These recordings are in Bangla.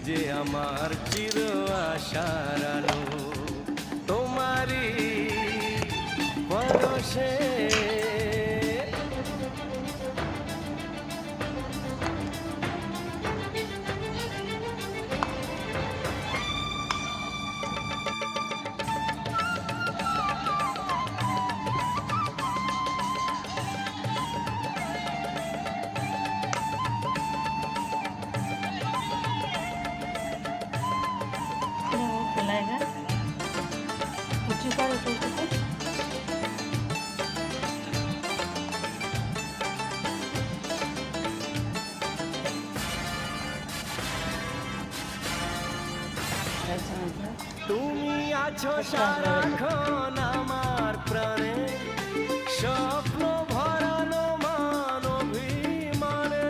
যে আমার চির আশার আলো তোমারই পরশে। खिलाएगा कुछ कर तो তুমি আছো সারাক্ষণ আমার প্রাণে, স্বপ্ন ভরানো মান অভিমানে।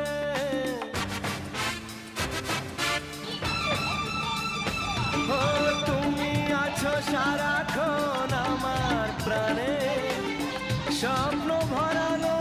ও তুমি আছো সারাক্ষণ আমার প্রাণে, স্বপ্ন ভরানো